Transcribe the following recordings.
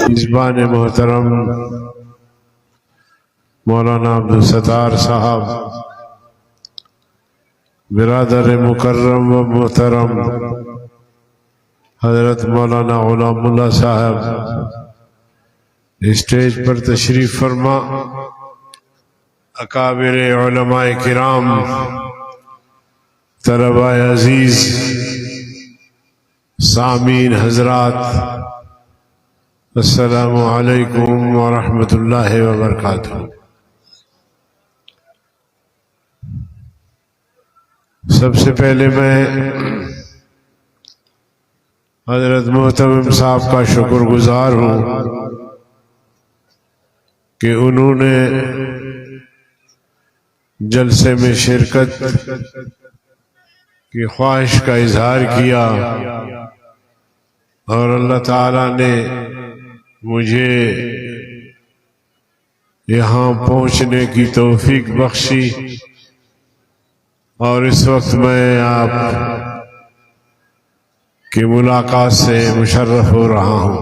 मेज़बान मोहतरम मौलाना अब्दुल सत्तार साहब, बिरादर मुकर्रम व मोहतरम हजरत मौलाना गुलामुल्लाह साहब, स्टेज पर तशरीफ फरमा, अकाबिर उलमाए किराम, तलबाए अजीज, सामीन हजरात, अस्सलामु अलैकुम व रहमतुल्लाहि व बरकातुहू। सबसे पहले मैं हजरत मोहतरम साहब का शुक्रगुजार हूँ कि उन्होंने जलसे में शिरकत की ख्वाहिश का इजहार किया और अल्लाह ताला ने मुझे यहाँ पहुँचने की तौफीक बख्शी और इस वक्त मैं आप की मुलाकात से मुशर्रफ हो रहा हूँ।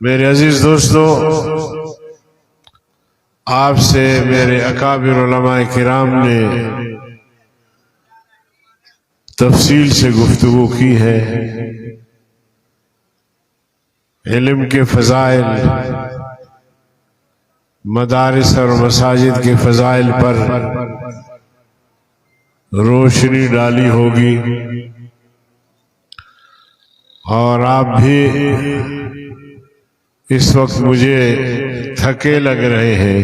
मेरे अजीज दोस्तों, आपसे मेरे अकाबिर उलमाए किराम ने तफसील से गुफ्तगू की है। इल्म के फ़ज़ाइल, मदारिस और मसाजिद के फ़ज़ाइल पर रोशनी डाली होगी और आप भी इस वक्त मुझे थके लग रहे हैं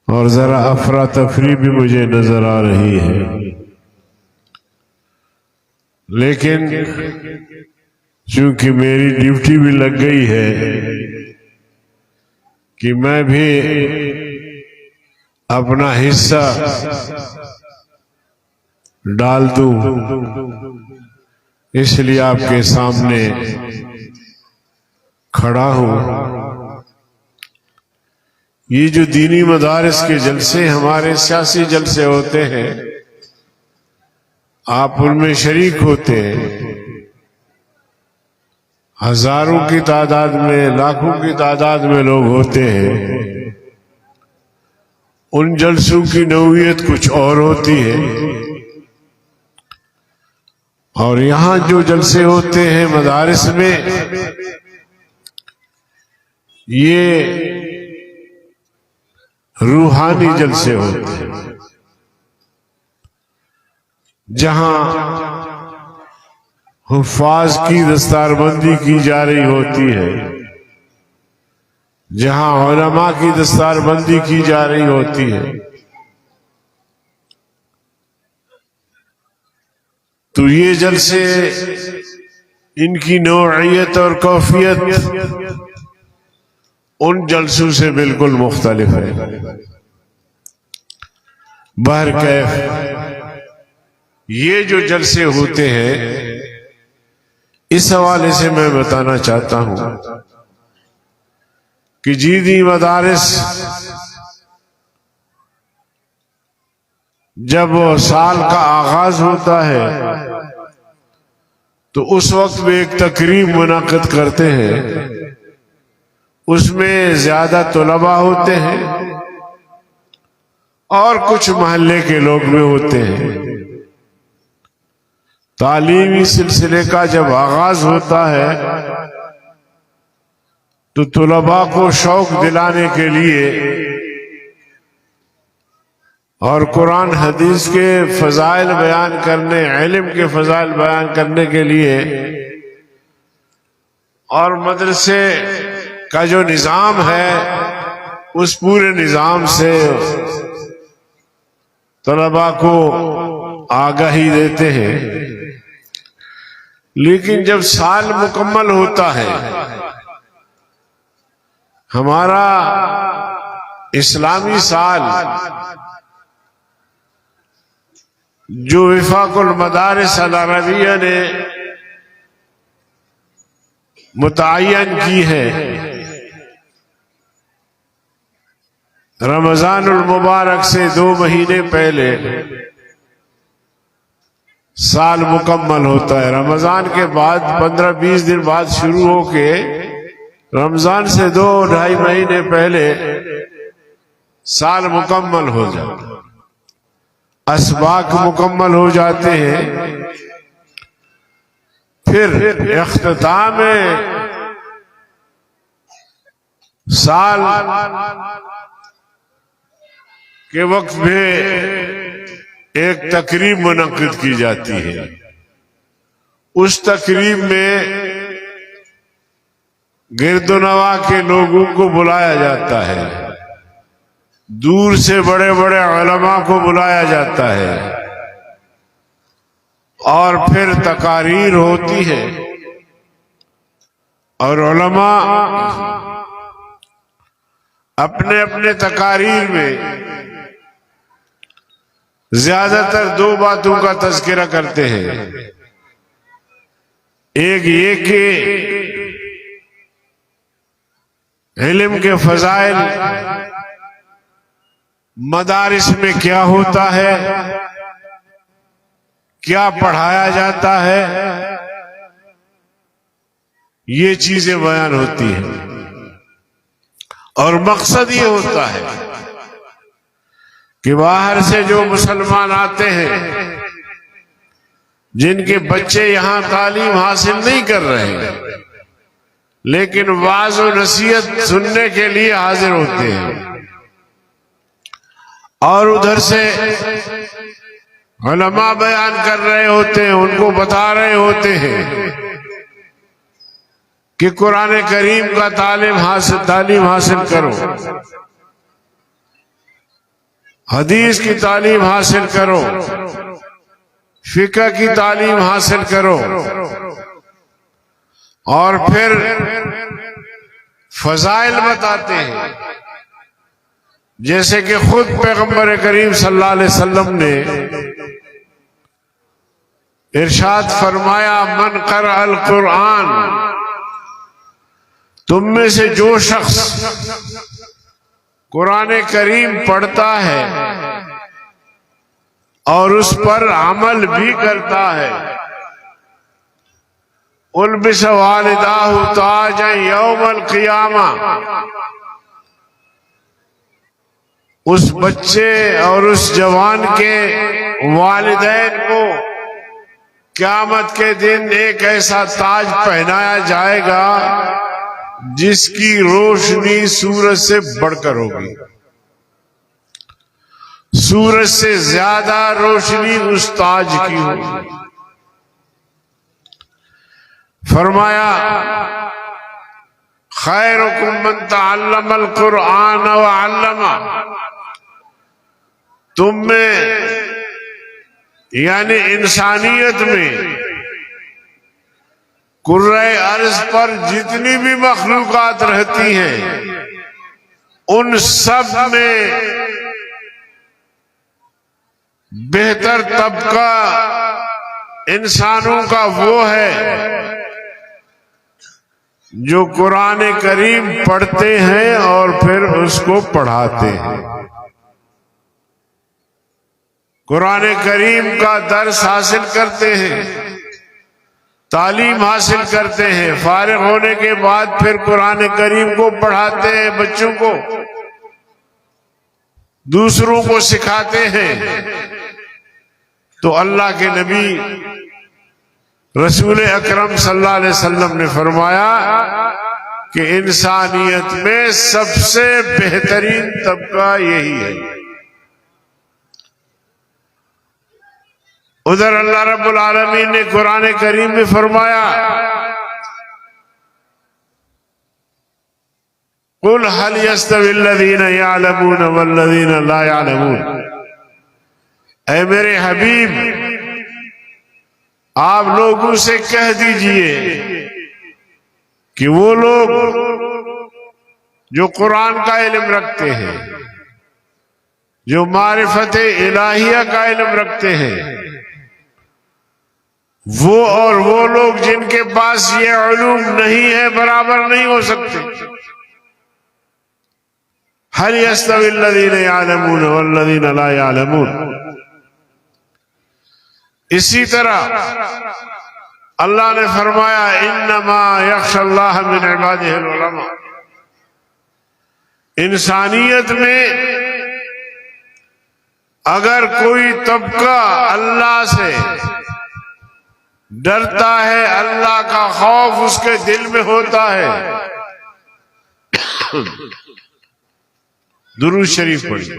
और ज़रा अफरा तफरी भी मुझे नज़र आ रही है, लेकिन चूंकि मेरी ड्यूटी भी लग गई है कि मैं भी अपना हिस्सा डाल दूं, इसलिए आपके सामने खड़ा हूं। ये जो दीनी मदारिस के जलसे, हमारे सियासी जलसे होते हैं, आप उनमें शरीक होते हैं। हजारों की तादाद में, लाखों की तादाद में लोग होते हैं। उन जलसों की नौइयत कुछ और होती है और यहाँ जो जलसे होते हैं मदारिस में, ये रूहानी जलसे होते हैं, जहाँ हुफ्फाज की दस्तारबंदी की जा रही होती है, जहां उलमा की दस्तारबंदी की जा रही होती है। तो ये जलसे, इनकी नौइयत और कैफियत उन जलसों से बिल्कुल मुख्तलिफ है। बहरकैफ ये जो जलसे होते हैं, इस हवाले से मैं बताना चाहता हूं कि दीनी मदारिस जब साल का आगाज होता है तो उस वक्त भी एक तकरीब मुनाकिद करते हैं। उसमें ज्यादा तलबा होते हैं और कुछ मोहल्ले के लोग भी होते हैं। तालीमी सिलसिले का जब आगाज होता है तो तुलबा को शौक दिलाने के लिए और कुरान हदीस के फजाइल बयान करने, इल्म के फजाइल बयान करने के लिए और मदरसे का जो निजाम है, उस पूरे निजाम से तलबा को आगाही देते हैं। लेकिन जब साल मुकम्मल होता है, हमारा इस्लामी साल जो विफाकुल मदारिस अल अरबिया ने मुतय्यन की है, रमजानुल मुबारक से 2 महीने पहले साल मुकम्मल होता है। रमजान के बाद 15-20 दिन बाद शुरू होके रमजान से 2-2.5 महीने पहले साल मुकम्मल हो जाता है, असबाक मुकम्मल हो जाते हैं। फिर इख्तिताम साल के वक्त में एक तकरीब मुनक्किद की जाती है। उस तकरीब में गिरदोनवा के लोगों को बुलाया जाता है, दूर से बड़े बड़े उलमा को बुलाया जाता है और फिर तकारीर होती है और उलमा अपने अपने तकारीर में ज्यादातर 2 बातों का तज़किरा करते हैं। एक ये कि इल्म के फजाइल मदारिस में क्या होता है, क्या पढ़ाया जाता है, ये चीजें बयान होती हैं। और मकसद ये होता है कि बाहर से जो मुसलमान आते हैं, जिनके बच्चे यहां तालीम हासिल नहीं कर रहे लेकिन वाज और नसीहत सुनने के लिए हाजिर होते हैं, और उधर से उलमा बयान कर रहे होते हैं, उनको बता रहे होते हैं कि कुरान करीम का तालीम हासिल करो, हदीस की तालीम हासिल करो, फिक़ह की तालीम हासिल करो, और फिर फजाइल बताते हैं। जैसे कि खुद पैगंबर करीम सल्लल्लाहु अलैहि वसल्लम ने इरशाद फरमाया, मन क़रा अल कुरान, तुम में से जो शख्स कुरान करीम पढ़ता है और उस पर अमल भी करता है, उल्बिस वालिदाहु ताजन यौमल क़ियामा, उस बच्चे और उस जवान के वालिदैन को क़यामत के दिन एक ऐसा ताज पहनाया जाएगा जिसकी रोशनी सूरज से बढ़कर होगी। सूरज से ज्यादा रोशनी उस ताज की होगी। फरमाया, खैरुकुम मन तअल्लमल कुरआन व अल्लमा, तुम में यानी इंसानियत में कुर्रे अर्ज पर जितनी भी मखलूकात रहती हैं, उन सब में बेहतर तबका इंसानों का वो है जो कुरान करीम पढ़ते हैं और फिर उसको पढ़ाते हैं, कुरान करीम का दर्स हासिल करते हैं, तालीम हासिल करते हैं, फारिग होने के बाद फिर कुरान करीम को पढ़ाते हैं, बच्चों को, दूसरों को सिखाते हैं। तो अल्लाह के नबी रसूल अकरम सल्लल्लाहु अलैहि वसल्लम ने फरमाया कि इंसानियत में सबसे बेहतरीन तबका यही है। उधर अल्लाह रब्बुल आलमीन ने कुरान करीम में फरमाया, कुल हल यस्तविल्लज़ीना यअलमून वल्लज़ीना ला यअलमून, ऐ मेरे हबीब आप लोगों से कह दीजिए कि वो लोग जो कुरान का इल्म रखते हैं, जो मारिफत इलाहिया का इल्म रखते हैं, वो और वो लोग जिनके पास ये उलूम नहीं है बराबर नहीं हो सकते। हल यस्तविल्लज़ीना यअलमून वल्लज़ीना ला यअलमून, इसी तरह अल्लाह ने फरमाया इन्नमा यख्शल्लाह मिन इबादिहिल उलमा। इंसानियत में अगर कोई तबका अल्लाह से डरता है, अल्लाह का खौफ उसके दिल में होता है, दुरूद शरीफ पढ़िए।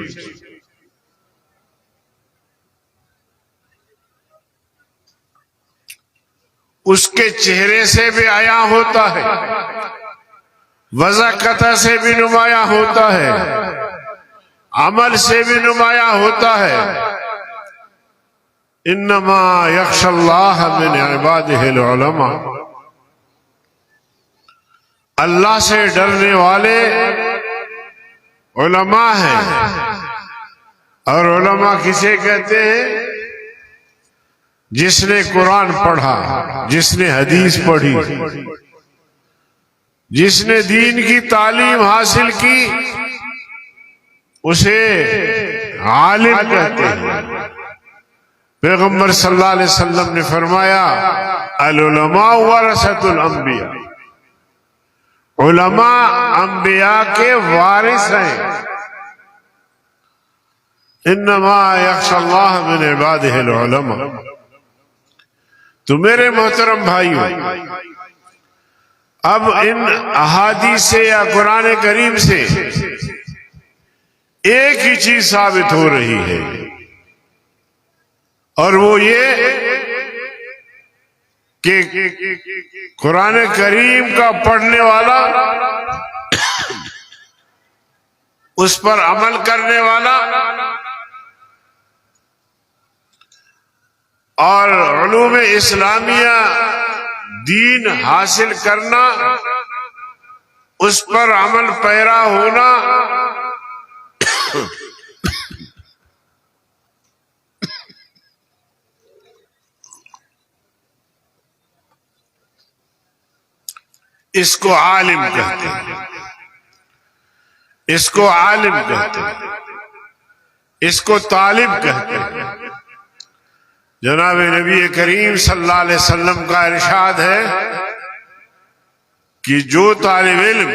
उसके चेहरे से भी आया होता है, वज़ाकता से भी नुमाया होता है, अमल से भी नुमाया होता है। इन्नमा यख्शल्लाह मिन इबादिहिल उलमा। अल्लाह से डरने वाले उलमा हैं। और उलमा किसे कहते हैं? जिसने कुरान पढ़ा, जिसने हदीस पढ़ी, जिसने दीन की तालीम हासिल की, उसे आलिम कहते हैं। पैगंबर सल्लल्लाहु अलैहि वसल्लम ने फरमाया अल उलमा वरसतुल अंबिया। उलमा अंबिया के वारिस हैं। इन्नमा यख्शल्लाह मिन इबादिहिल उलमा। तो मेरे मोहतरम भाइयों, अब इन अहादीस से या कुरान करीम से एक ही चीज साबित हो रही है, और वो ये कि कुरान करीम का पढ़ने वाला, उस पर अमल करने वाला और उलूम इस्लामिया दीन हासिल करना, उस पर अमल पैरा होना, इसको आलिम कहते हैं। इसको आलिम कहते हैं, इसको तालिब कहते हैं। जनाब नबी करीम सल्लल्लाहु अलैहि वसल्लम का इरशाद है कि जो तालिब इल्म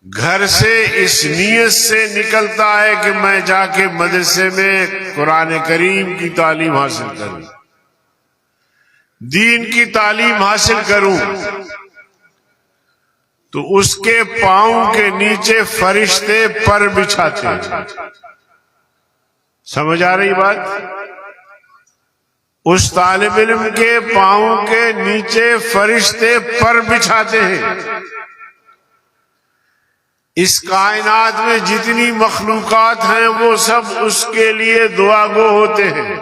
घर से इस नियत से निकलता है कि मैं जाके मदरसे में कुरान करीम की तालीम हासिल करूं, दीन की तालीम हासिल करूं, तो उसके पांव के नीचे फरिश्ते पर बिछाते हैं। समझ आ रही बात? उस तालिब इल्म के पांव के नीचे फरिश्ते पर बिछाते हैं। इस कायनात में जितनी मखलूकात हैं वो सब उसके लिए दुआगो होते हैं।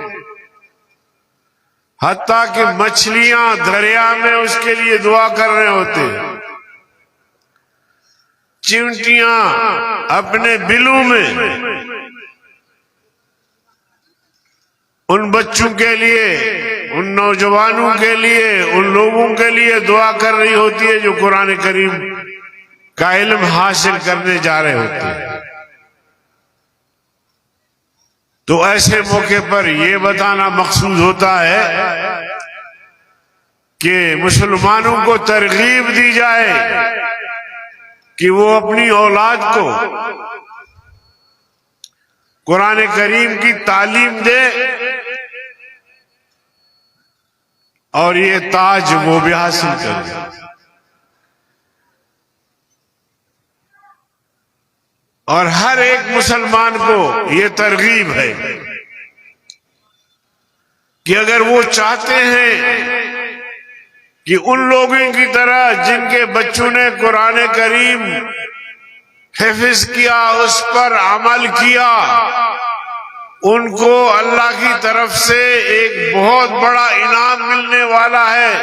हत्ता कि मछलियां दरिया में उसके लिए दुआ कर रहे होते हैं। चिंटियां अपने बिलों में उन बच्चों के लिए, उन नौजवानों के लिए, उन लोगों के लिए दुआ कर रही होती है जो कुरान करीम का इल्म हासिल करने जा रहे होते हैं। तो ऐसे मौके पर यह बताना मकसूद होता है कि मुसलमानों को तरगीब दी जाए कि वो अपनी औलाद को कुरान करीम की तालीम दे, और ये ताज वो भी हासिल करे। और हर एक मुसलमान को ये तरगीब है कि अगर वो चाहते हैं कि उन लोगों की तरह जिनके बच्चों ने कुरान करीम हिफ्ज़ किया, उस पर अमल किया, उनको अल्लाह की तरफ से एक बहुत बड़ा इनाम मिलने वाला है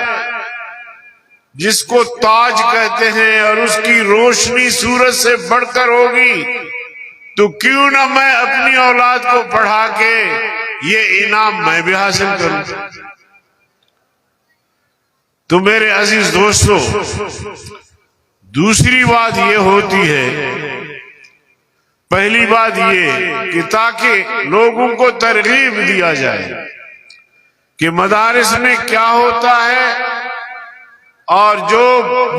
जिसको ताज कहते हैं, और उसकी रोशनी सूरज से बढ़कर होगी। तो क्यों ना मैं अपनी औलाद को पढ़ा के ये इनाम मैं भी हासिल करूं। तो मेरे अजीज दोस्तों, दूसरी बात ये होती है पहली बात ये कि ताकि लोगों को तरगीब दिया जाए कि मदारिस में क्या होता है और जो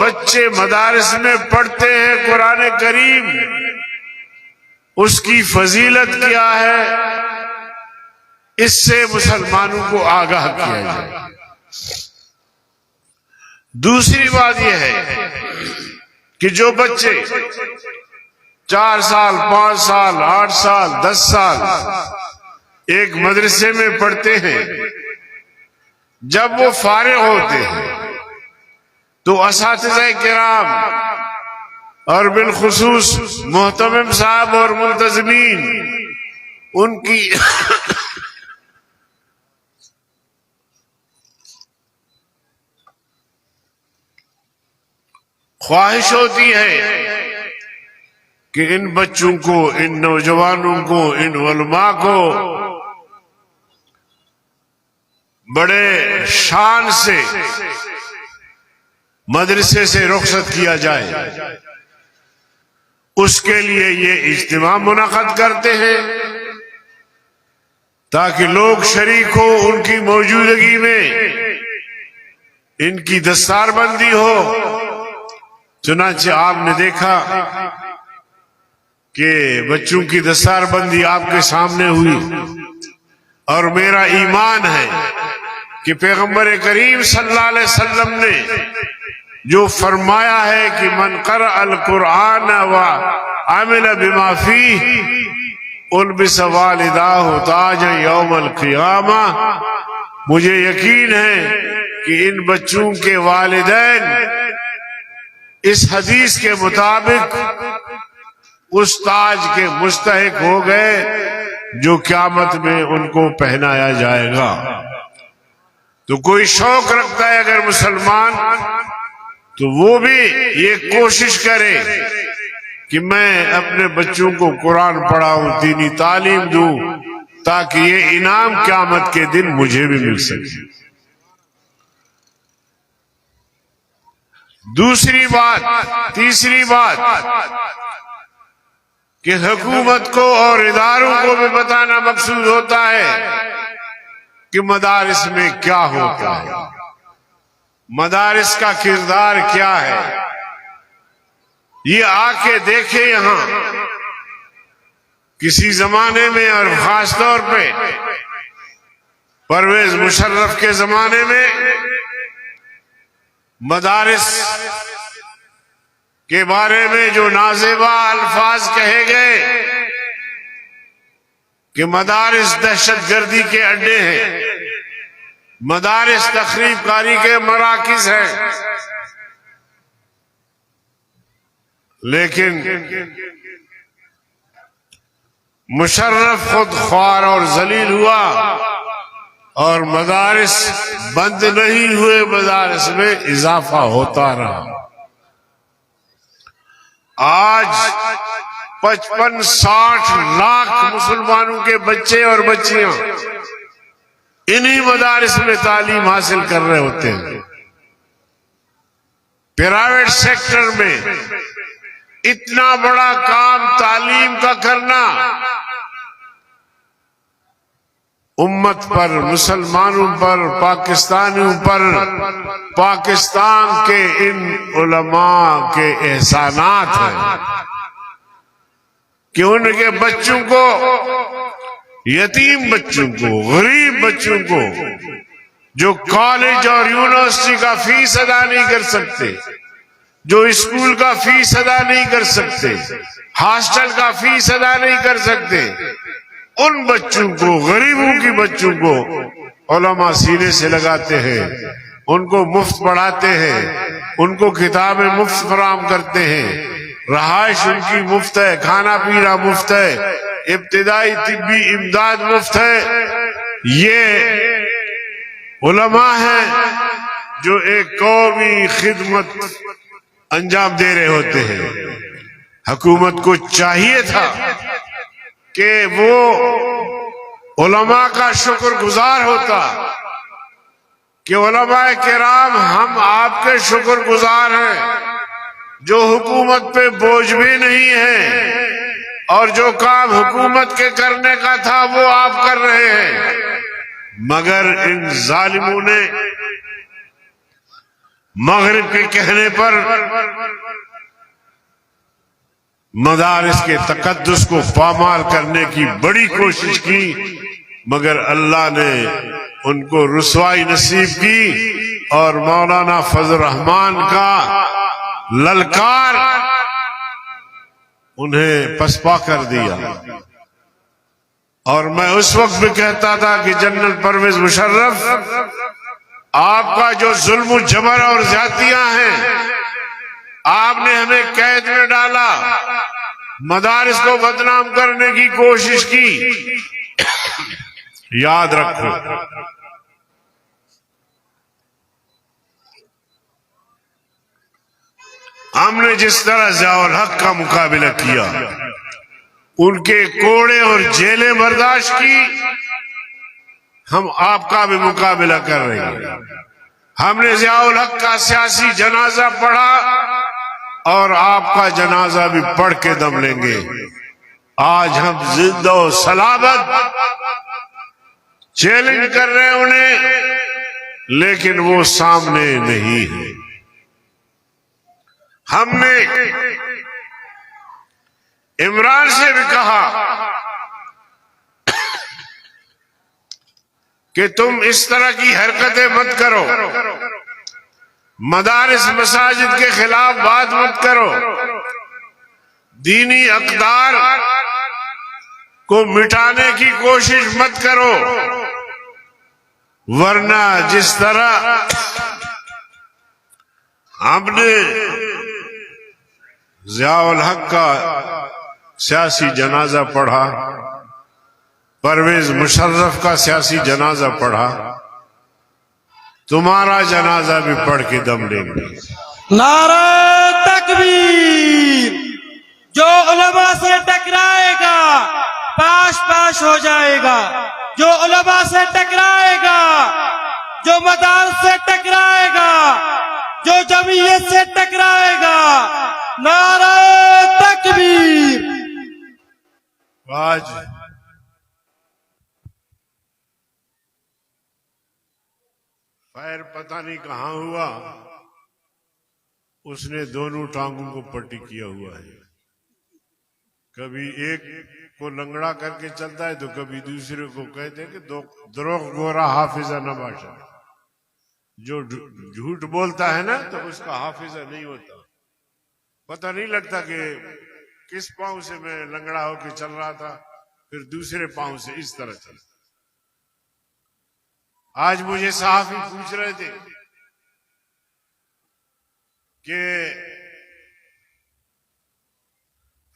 बच्चे मदारिस में पढ़ते हैं कुरान करीम उसकी फजीलत क्या है, इससे मुसलमानों को आगाह किया जाए। दूसरी बात यह है कि जो बच्चे 4 साल 5 साल 8 साल 10 साल एक मदरसे में पढ़ते हैं, जब वो फारिग होते हैं तो असातिज़ा किराम और बिलखुसूस मोहतमिम साहब और मुल्तज़मीन उनकी ख्वाहिश होती है कि इन बच्चों को, इन नौजवानों को, इन उलमा को बड़े शान से मदरसे से रुखसत किया जाए। उसके लिए ये इज्तिमा मुनक़द करते हैं ताकि लोग शरीक हो, उनकी मौजूदगी में इनकी दस्तारबंदी हो। चुनांचे आपने देखा कि बच्चों की दस्तारबंदी आपके सामने हुई, और मेरा ईमान है कि पैगंबर करीम सल्लल्लाहु अलैहि वसल्लम ने जो फरमाया है कि मन क़रा अल कुरान व अमिल बिमा फीह उल्बिस वालिदाहु ताज यौमल क़ियामा, मुझे यकीन है कि इन बच्चों के वालिदैन इस हदीस के मुताबिक उस ताज के मुस्तहिक हो गए जो क़यामत में उनको पहनाया जाएगा। तो कोई शौक रखता है अगर मुसलमान, तो वो भी ये कोशिश करे कि मैं अपने बच्चों को कुरान पढ़ाऊं, दीनी तालीम दूं, ताकि ये इनाम क़यामत के दिन मुझे भी मिल सके। दूसरी बात, तीसरी बात कि हुकूमत को और इदारों को भी बताना मकसूद होता है कि मदारिस में क्या होता है, मदारिस का किरदार क्या है। ये आके देखे यहां किसी जमाने में, और खास तौर पे परवेज मुशर्रफ के जमाने में मदारिस के बारे में जो नाज़ेबा अल्फाज कहे गए कि मदारिस दहशतगर्दी के अड्डे हैं, मदारिस तखरीब कारी के मराकिज हैं, लेकिन मुशर्रफ खुद ख्वार और जलील हुआ और मदारिस बंद नहीं हुए, मदारिस में इजाफा होता रहा। आज 55-60 लाख मुसलमानों के बच्चे और बच्चियां इन्हीं मदारिस में तालीम हासिल कर रहे होते हैं। प्राइवेट सेक्टर में इतना बड़ा काम तालीम का करना उम्मत पर, मुसलमानों पर, पाकिस्तानियों पर, पाकिस्तान के इन उलमा के एहसानात हैं कि उनके बच्चों को, यतीम बच्चों को, गरीब बच्चों को जो कॉलेज और यूनिवर्सिटी का फीस अदा नहीं कर सकते, जो स्कूल का फीस अदा नहीं कर सकते, हॉस्टल का फीस अदा नहीं कर सकते, उन बच्चों को, गरीबों की बच्चों को उलमा सीने से लगाते हैं, उनको मुफ्त पढ़ाते हैं, उनको किताबें मुफ्त फराहम करते हैं, रहाइश उनकी मुफ्त है, खाना पीना मुफ्त है, इब्तिदाई तिब्बी इमदाद मुफ्त है। ये उलमा हैं जो एक कौमी खिदमत अंजाम दे रहे होते हैं। हुकूमत को चाहिए था कि वो उलमा का शुक्रगुजार होता कि उलमाए किराम हम आपके शुक्रगुजार हैं जो हुकूमत पे बोझ भी नहीं है, और जो काम हुकूमत के करने का था वो आप कर रहे हैं, मगर इन जालिमों ने मगरिब के कहने पर मदारिस के तकद्दुस को पामाल करने की बड़ी कोशिश की, मगर अल्लाह ने उनको रुसवाई नसीब की और मौलाना फजल रहमान का ललकार उन्हें पसपा कर दिया। और मैं उस वक्त भी कहता था कि जनरल परवेज मुशर्रफ, आपका जो जुल्म जबर और ज्यादतियां हैं, आपने हमें कैद में डाला, मदारिस को बदनाम करने की कोशिश की, याद रखो हमने जिस तरह ज़ियाउल हक का मुकाबला किया, उनके कोड़े और जेलें बर्दाश्त की, हम आपका भी मुकाबला कर रहे हैं। हमने ज़ियाउल हक का सियासी जनाजा पढ़ा और आपका जनाजा भी पढ़ के दम लेंगे। आज हम जिंदा और सलामत चैलेंज कर रहे हैं उन्हें, लेकिन वो सामने नहीं है। हमने इमरान से भी कहा कि तुम इस तरह की हरकतें मत करो, मदारिस मसाजिद के खिलाफ बात मत करो, दीनी अक़दार को मिटाने की कोशिश मत करो, वरना जिस तरह हमने ज़ियाउल हक का सियासी जनाजा पढ़ा, परवेज मुशर्रफ का सियासी जनाजा पढ़ा, तुम्हारा जनाजा भी पढ़ के दम लेंगे। नारे तकबीर। जो उलमा से टकराएगा पाश पाश हो जाएगा, जो उलमा से टकराएगा, जो मदारस से टकराएगा, जो जमीयत से टकराएगा, नारे तकबीर। आज फायर पता नहीं कहां हुआ, उसने दोनों टांगों को पट्टी किया हुआ है। कभी एक को लंगड़ा करके चलता है तो कभी दूसरे को कहते हैं कि द्रोह गोरा हाफिजा नबाशा। जो झूठ बोलता है ना तो उसका हाफिजा नहीं होता, पता नहीं लगता कि किस पांव से मैं लंगड़ा होकर चल रहा था, फिर दूसरे पांव से इस तरह चल। आज मुझे सहाफी पूछ रहे थे कि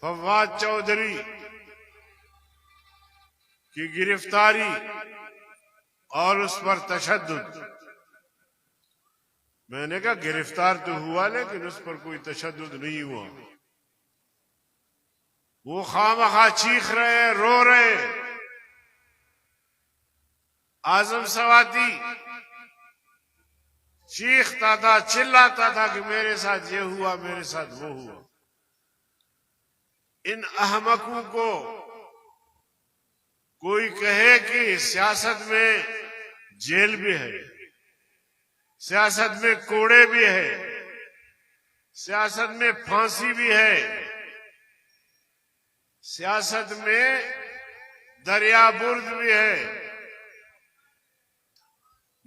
फवाद चौधरी की गिरफ्तारी और उस पर तशद्दुद। मैंने कहा गिरफ्तार तो हुआ लेकिन उस पर कोई तशद्दुद नहीं हुआ। वो खामखा चीख रहे, रो रहे। आजम सवाती चीखता था, चिल्लाता था कि मेरे साथ ये हुआ, मेरे साथ वो हुआ। इन अहमकों को कोई कहे कि सियासत में जेल भी है, सियासत में कोड़े भी है, सियासत में फांसी भी है, सियासत में दरिया बुर्द भी है।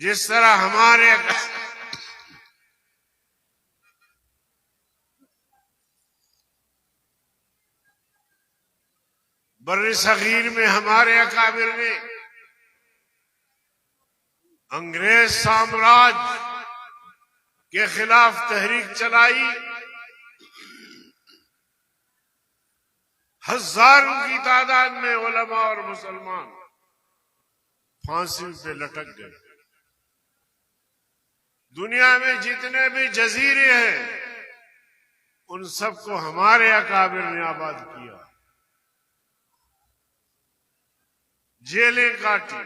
जिस तरह हमारे बर्रे सगीर में हमारे अकाबिर ने अंग्रेज साम्राज्य के खिलाफ तहरीक चलाई, हजारों की तादाद में उलमा और मुसलमान फांसी पे लटक गए। दुनिया में जितने भी जजीरे हैं उन सबको हमारे अकाबिर ने आबाद किया, जेलें काटी।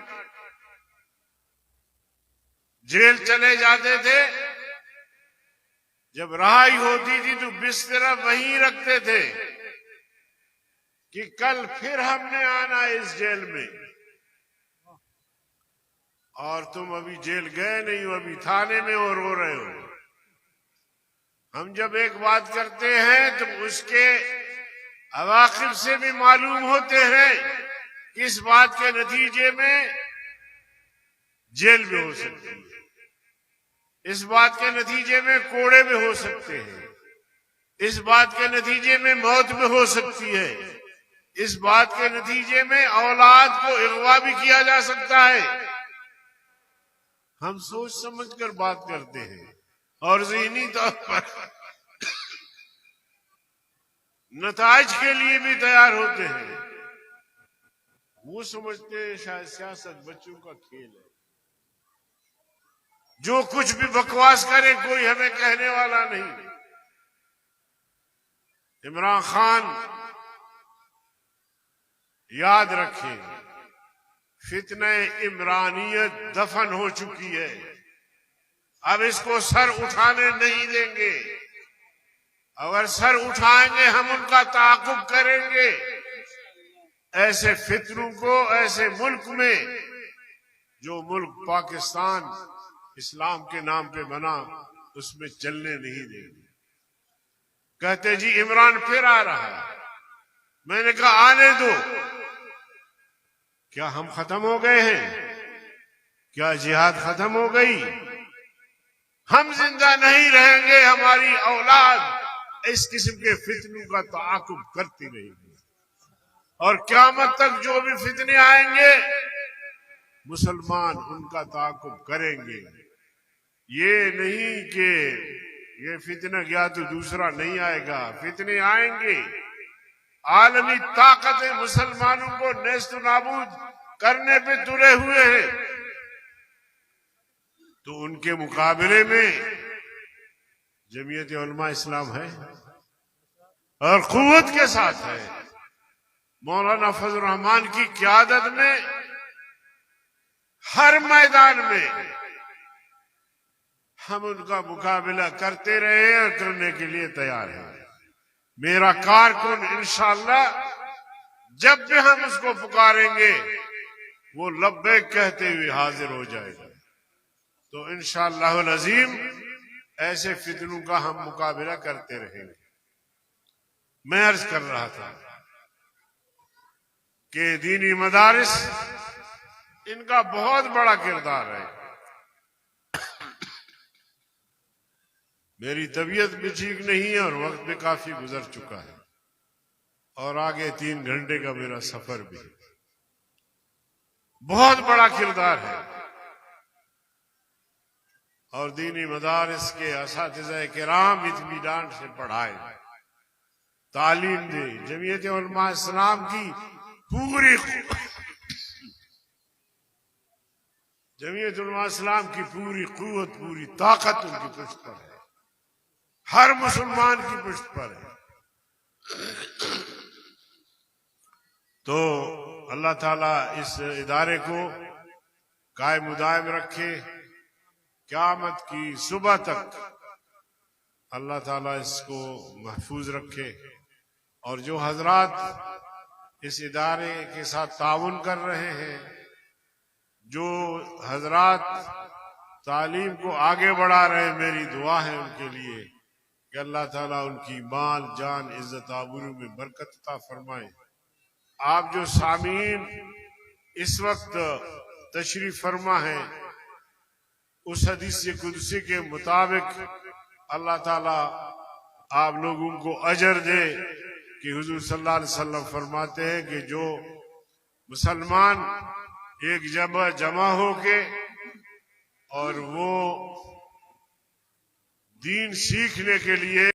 जेल चले जाते थे, जब रहाई होती थी तो बिस्तरा वहीं रखते थे, कि कल फिर हमने आना है इस जेल में, और तुम अभी जेल गए नहीं हो, अभी थाने में और रो रहे हो। हम जब एक बात करते हैं तो उसके अवाकिब से भी मालूम होते हैं कि इस बात के नतीजे में जेल भी हो सकती है, इस बात के नतीजे में कोड़े भी हो सकते हैं, इस बात के नतीजे में मौत भी हो सकती है, इस बात के नतीजे में औलाद को अगवा भी किया जा सकता है। हम सोच समझकर बात करते हैं और ज़हनी तौर पर नताइज के लिए भी तैयार होते हैं। वो समझते हैं शायद सियासत बच्चों का खेल है, जो कुछ भी बकवास करे कोई हमें कहने वाला नहीं। इमरान खान याद रखें, फितने इमरानियत दफन हो चुकी है, अब इसको सर उठाने नहीं देंगे। अगर सर उठाएंगे हम उनका ताक़ुब करेंगे। ऐसे फितनों को ऐसे मुल्क में, जो मुल्क पाकिस्तान इस्लाम के नाम पे बना, उसमें चलने नहीं देंगे। कहते जी इमरान फिर आ रहा है, मैंने कहा आने दो। क्या हम खत्म हो गए हैं? क्या जिहाद खत्म हो गई? हम जिंदा नहीं रहेंगे, हमारी औलाद इस किस्म के फितनों का ताक़ुब करती रहेगी, और क़यामत तक जो भी फितने आएंगे मुसलमान उनका ताक़ुब करेंगे। ये नहीं कि ये फितना गया तो दूसरा नहीं आएगा, फितने आएंगे। आलमी ताकतें मुसलमानों को नेस्त नाबूद करने पे तुले हुए हैं, तो उनके मुकाबले में जमीयत उलमा इस्लाम है और कुव्वत के साथ है। मौलाना फजल रहमान की क़यादत में हर मैदान में हम उनका मुकाबला करते रहे और करने के लिए तैयार हैं। मेरा कारकुन इंशाअल्लाह जब भी हम उसको पुकारेंगे वो लब्बैक कहते हुए हाजिर हो जाएगा। तो इंशाअल्लाह अज़ीम ऐसे फितनों का हम मुकाबला करते रहेंगे। मैं अर्ज कर रहा था कि दीनी मदारिस इनका बहुत बड़ा किरदार है। मेरी तबीयत भी ठीक नहीं है और वक्त भी काफी गुजर चुका है, और आगे 3 घंटे का मेरा सफर भी है। बहुत बड़ा किरदार है, और दीनी मदारिस के असातिज़ा किराम इत्मीनान से पढ़ाए, तालीम दे। जमीयत उलमा इस्लाम की जमीयत उलमा इस्लाम की पूरी कुव्वत, पूरी ताकत उनकी पुष्ट पर है, हर मुसलमान की पुष्ट पर है। तो अल्लाह ताला इस इदारे को कायम दायम रखे, क़यामत की सुबह तक अल्लाह ताला इसको महफूज रखे। और जो हजरात इस इदारे के साथ ताउन कर रहे हैं, जो हजरात तालीम को आगे बढ़ा रहे हैं, मेरी दुआ है उनके लिए कि अल्लाह ताला उनकी माल जान इज्जत आबरू में बरकत अता फरमाए। आप जो सामीन इस वक्त तशरीफ फरमा है, उस हदीस कुदसी के मुताबिक अल्लाह ताला आप लोगों को अजर दे कि हुजूर सल्लल्लाहु अलैहि वसल्लम फरमाते हैं कि जो मुसलमान एक जमा होके और वो दीन सीखने के लिए